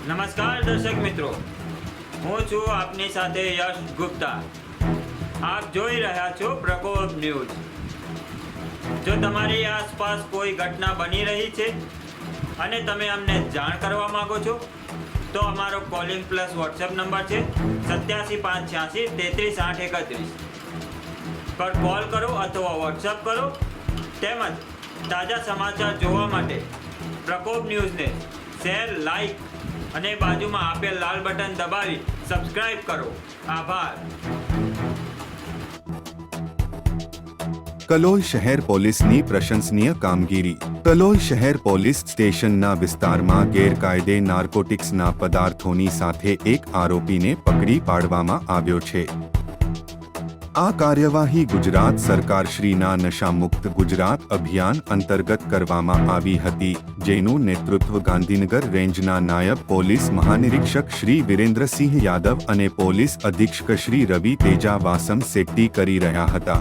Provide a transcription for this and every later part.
નમસ્કાર દર્શક મિત્રો, હું છું આપની સાથે યશ ગુપ્તા। આપ જોઈ રહ્યા છો પ્રકોપ ન્યૂઝ। જો તમારી આસપાસ કોઈ ઘટના બની રહી છે અને તમે અમને જાણ કરવા માંગો છો તો અમારો કોલિંગ પ્લસ વોટ્સએપ નંબર છે 8758833831 પર કોલ કરો અથવા વોટ્સએપ કરો। તેમજ તાજા સમાચાર જોવા માટે પ્રકોપ ન્યૂઝને શેર, લાઈક અને બાજુમાં આપેલ લાલ બટન દબાવી સબસ્ક્રાઇબ કરો। આભાર। કલોલ શહેર પોલીસની પ્રશંસનીય કામગીરી। કલોલ શહેર પોલીસ સ્ટેશનના વિસ્તારમાં ગેરકાયદે નાર્કોટિક્સના પદાર્થોની સાથે એક આરોપીને પકડી પાડવામાં આવ્યો છે। આ કાર્યવાહી ગુજરાત સરકારશ્રીના નશામુક્ત ગુજરાત અભિયાન અંતર્ગત કરવામાં આવી હતી, જેનું નેતૃત્વ ગાંધીનગર રેન્જના નાયબ પોલીસ મહાનિરીક્ષક શ્રી વિરેન્દ્રસિંહ યાદવ અને પોલીસ અધિક્ષક શ્રી રવિ તેજા વાસમ શેટ્ટી કરી રહ્યા હતા।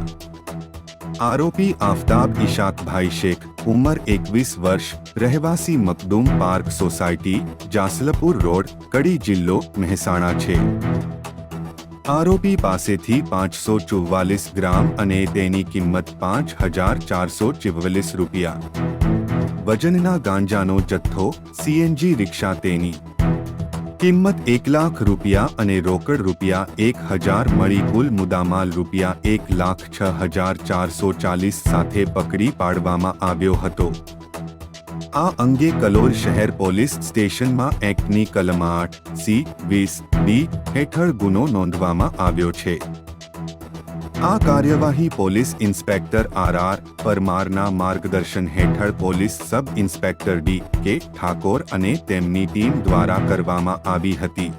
આરોપી આફતાબ ઇશાકભાઈ શેખ, ઉંમર 21 વર્ષ, રહેવાસી મકદૂમ પાર્ક સોસાયટી, જાસલપુર રોડ, કડી, જિલ્લો મહેસાણા છે। આરોપી પાસેથી 544 ગ્રામ અને તેની કિંમત 5444 રૂપિયા વજનના ગાંજાનો જથ્થો, સીએનજી રિક્ષા તેની કિંમત 1 લાખ રૂપિયા અને રોકડ રૂપિયા 1000 મળી કુલ મુદ્દામાલ રૂપિયા 1,06,440 સાથે પકડી પાડવામાં આવ્યો હતો। આ અંગે કલોલ શહેર પોલીસ સ્ટેશનમાં એક્ટની કલમ 8C-20B હેઠળ ગુનો નોંધવામાં આવ્યો છે। આ કાર્યવાહી પોલીસ ઇન્સ્પેક્ટર RR પરમારના માર્ગદર્શન હેઠળ police sub inspector DK Thakor અને તેમની ટીમ દ્વારા કરવામાં આવી હતી।